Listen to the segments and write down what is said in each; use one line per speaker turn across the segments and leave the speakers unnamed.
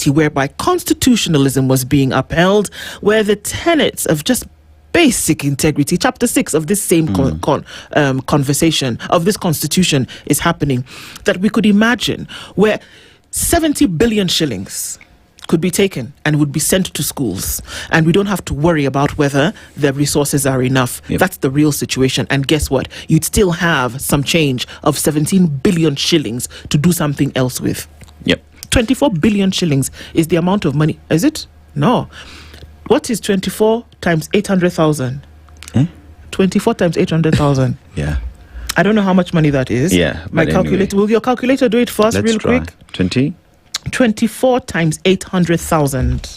society whereby constitutionalism was being upheld, where the tenets of just basic integrity, chapter 6 of this same conversation of this constitution is happening, that we could imagine where 70 billion shillings could be taken and would be sent to schools, and we don't have to worry about whether the resources are enough.
Yep.
That's the real situation. And guess what? You'd still have some change of 17 billion shillings to do something else with.
Yep.
24 billion shillings is the amount of money. Is it? No. What is 24 times 800,000? 24 times 800,000.
Yeah.
I don't know how much money that is.
Yeah.
My calculator.
Anyway.
Will your calculator do it for us
Let's try.
quick?
20?
24 times 800,000.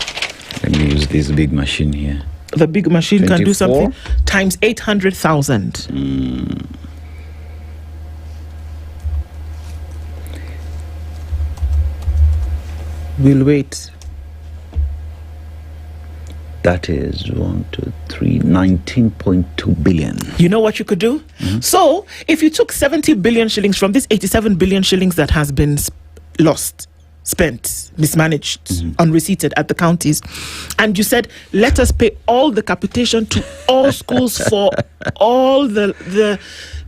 Let me use this big machine here.
The big machine
24?
can do something. Times 800,000. We'll wait.
That is 19.2 billion.
You know what you could do? So, if you took 70 billion shillings from this 87 billion shillings that has been spent, mismanaged, unreceipted at the counties, and you said, let us pay all the capitation to all schools for all the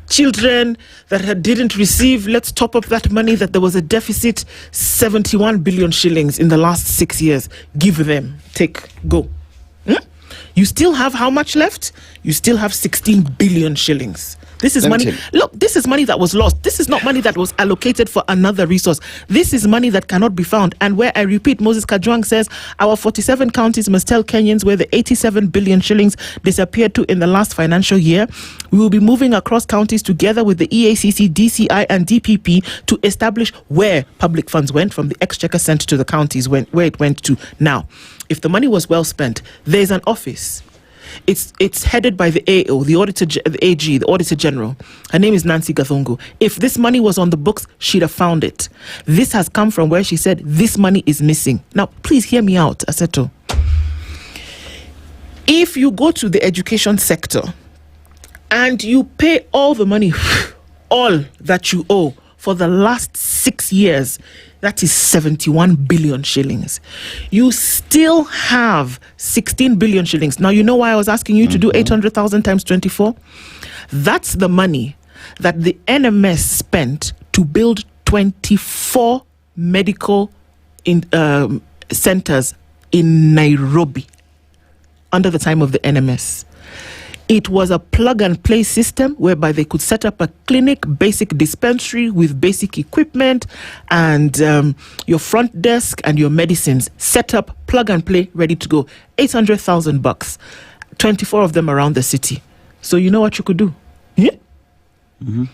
children that didn't receive, let's top up that money, that there was a deficit, 71 billion shillings in the last 6 years. Give them, take, go. You still have how much left? You still have 16 billion shillings. This is money. Look, this is money that was lost. This is not money that was allocated for another resource. This is money that cannot be found. And where I repeat, Moses Kajwang says our 47 counties must tell Kenyans where the 87 billion shillings disappeared to in the last financial year. We will be moving across counties together with the EACC, DCI, and DPP to establish where public funds went from the exchequer sent to the counties, where it went to. Now, if the money was well spent, there's an office. It's headed by the AO, the AG, the Auditor General. Her name is Nancy Gathongo. If this money was on the books, she'd have found it. This has come from where she said this money is missing. Now, please hear me out, Aseto. If you go to the education sector and you pay all the money, all that you owe for the last 6 years, that is 71 billion shillings. You still have 16 billion shillings. Now, you know why I was asking you to do 800,000 times 24? That's the money that the NMS spent to build 24 medical centers in Nairobi under the time of the NMS. It was a plug-and-play system whereby they could set up a clinic, basic dispensary with basic equipment and your front desk and your medicines. Set up, plug-and-play, ready to go. 800,000 bucks. 24 of them around the city. So you know what you could do? Yeah?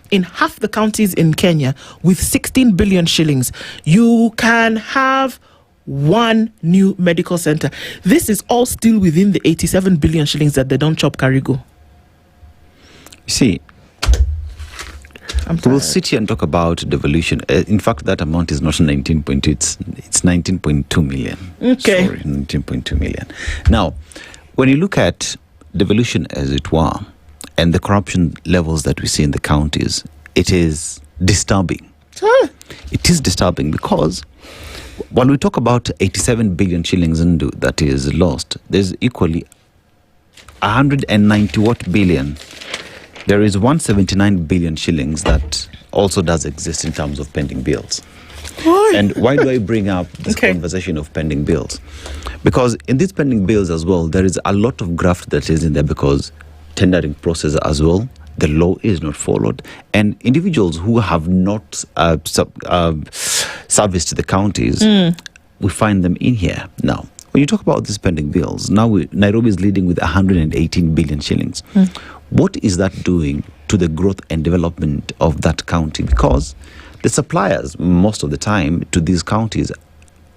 In half the counties in Kenya, with 16 billion shillings, you can have one new medical center. This is all still within the 87 billion shillings that they don't chop Karigo.
You see, we'll sit here and talk about devolution. In fact, that amount is not 19.2, it's 19.2 million.
Okay.
Sorry, 19.2 million. Now, when you look at devolution, as it were, and the corruption levels that we see in the counties, it is disturbing. It is disturbing because when we talk about 87 billion shillings that is lost, there's equally 190 billion. There is 179 billion shillings that also does exist in terms of pending bills. And why do I bring up this conversation of pending bills? Because in these pending bills as well, there is a lot of graft that is in there because tendering process as well, the law is not followed, and individuals who have not serviced the counties, we find them in here. Now, when you talk about these pending bills, now Nairobi is leading with 118 billion shillings. What is that doing to the growth and development of that county? Because the suppliers, most of the time, to these counties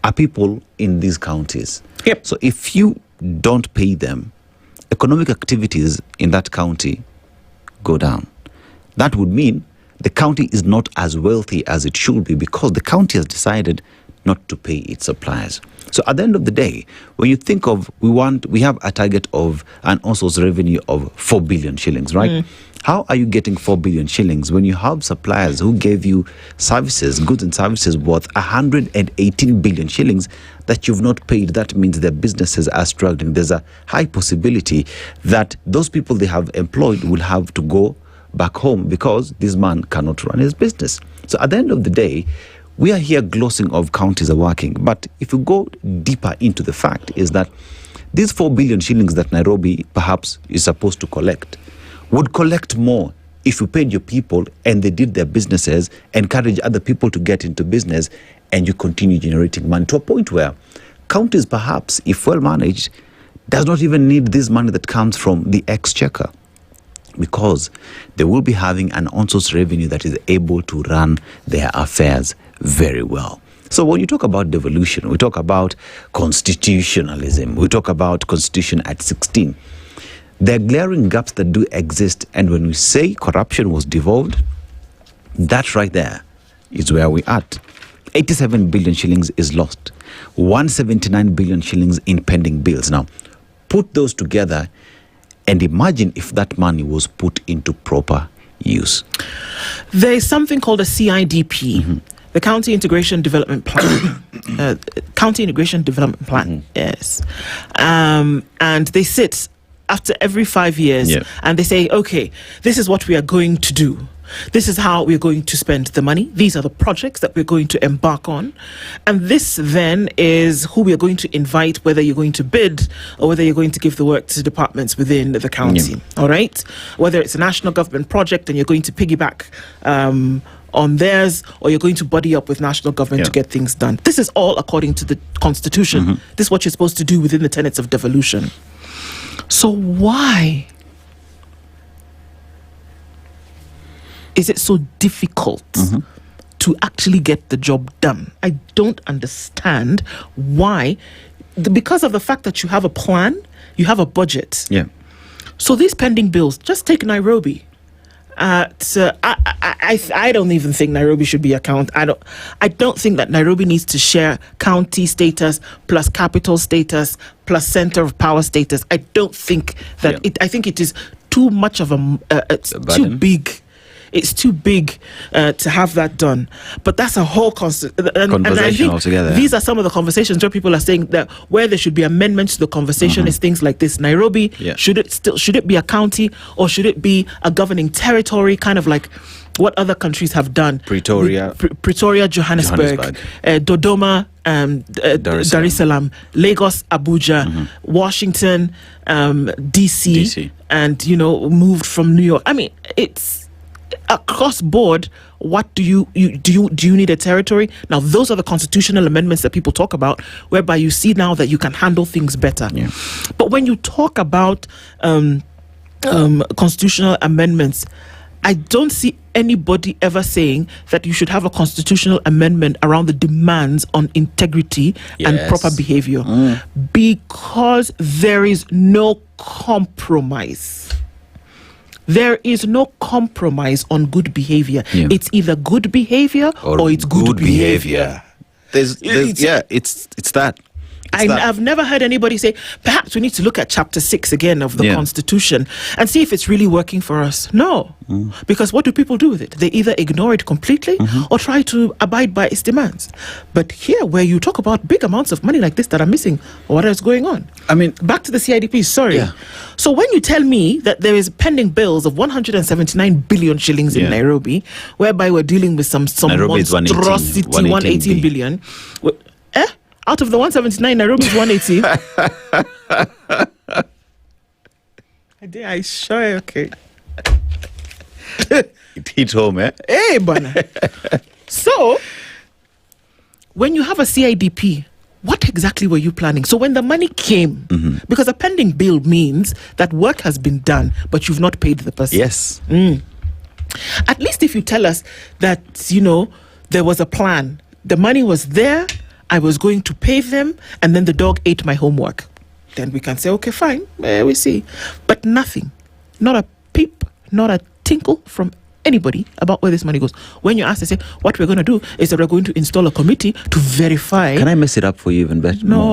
are people in these counties.
Yep.
So if you don't pay them, economic activities in that county go down. That would mean the county is not as wealthy as it should be because the county has decided not to pay its suppliers. So at the end of the day, when you think of, we have a target of an on-source revenue of 4 billion shillings, right? How are you getting 4 billion shillings when you have suppliers who gave you services, goods and services worth 118 billion shillings that you've not paid? That means their businesses are struggling. There's a high possibility that those people they have employed will have to go back home because this man cannot run his business. So at the end of the day, we are here glossing of counties are working. But if you go deeper into the fact is that these 4 billion shillings that Nairobi perhaps is supposed to collect would collect more if you paid your people and they did their businesses, encourage other people to get into business, and you continue generating money to a point where counties perhaps, if well managed, does not even need this money that comes from the exchequer, because they will be having an on-source revenue that is able to run their affairs very well. So when you talk about devolution, we talk about constitutionalism, we talk about constitution at 16. There are glaring gaps that do exist, and when we say corruption was devolved, that right there is where we at. 87 billion shillings is lost. 179 billion shillings in pending bills. Now, put those together and imagine if that money was put into proper use.
There is something called a CIDP, the County Integration Development Plan. County Integration Development Plan, yes. And they sit after every 5 years and they say, okay, this is what we are going to do. This is how we're going to spend the money. These are the projects that we're going to embark on. And this then is who we're going to invite, whether you're going to bid or whether you're going to give the work to departments within the county. All right? Whether it's a national government project and you're going to piggyback on theirs, or you're going to buddy up with national government to get things done. This is all according to the Constitution. This is what you're supposed to do within the tenets of devolution. So why is it so difficult to actually get the job done? I don't understand why. Because of the fact that you have a plan, you have a budget. So these pending bills, just take Nairobi. I don't even think Nairobi should be a county. I don't think that Nairobi needs to share county status plus capital status plus center of power status. I don't think that I think it is too much of it's too big. It's too big to have that done. But that's a whole conversation altogether. These are some of the conversations where people are saying that where there should be amendments to the conversation is things like this. Nairobi, should it be a county or should it be a governing territory, kind of like what other countries have done? Pretoria, Johannesburg. Dodoma, Dar es Salaam, Lagos, Abuja, Washington, DC, and moved from New York. I mean, it's across board. What do you need a territory? Now, those are the constitutional amendments that people talk about, whereby you see now that you can handle things better. But when you talk about constitutional amendments, I don't see anybody ever saying that you should have a constitutional amendment around the demands on integrity and proper behavior, because there is no compromise. There is no compromise on good behavior. It's either good behavior or it's good behavior.
It's that.
I've never heard anybody say, perhaps we need to look at chapter 6 again of the Constitution and see if it's really working for us. No. Because what do people do with it? They either ignore it completely or try to abide by its demands. But here, where you talk about big amounts of money like this that are missing, what is going on? I mean, back to the CIDP, sorry. So when you tell me that there is pending bills of 179 billion shillings in Nairobi, whereby we're dealing with some monstrosity, 118 billion. Out of the 179, Nairobi is 180. I sure okay.
It hit home, eh?
Hey, bana. So, when you have a CIDP, what exactly were you planning? So when the money came, because a pending bill means that work has been done, but you've not paid the person.
Yes.
At least if you tell us that, there was a plan, the money was there, I was going to pay them, and then the dog ate my homework. Then we can say, okay, fine, we see. But nothing. Not a peep, not a tinkle from anybody about where this money goes. When you ask, they say, what we're going to do is that we're going to install a committee to verify.
Can I mess it up for you even better?
No.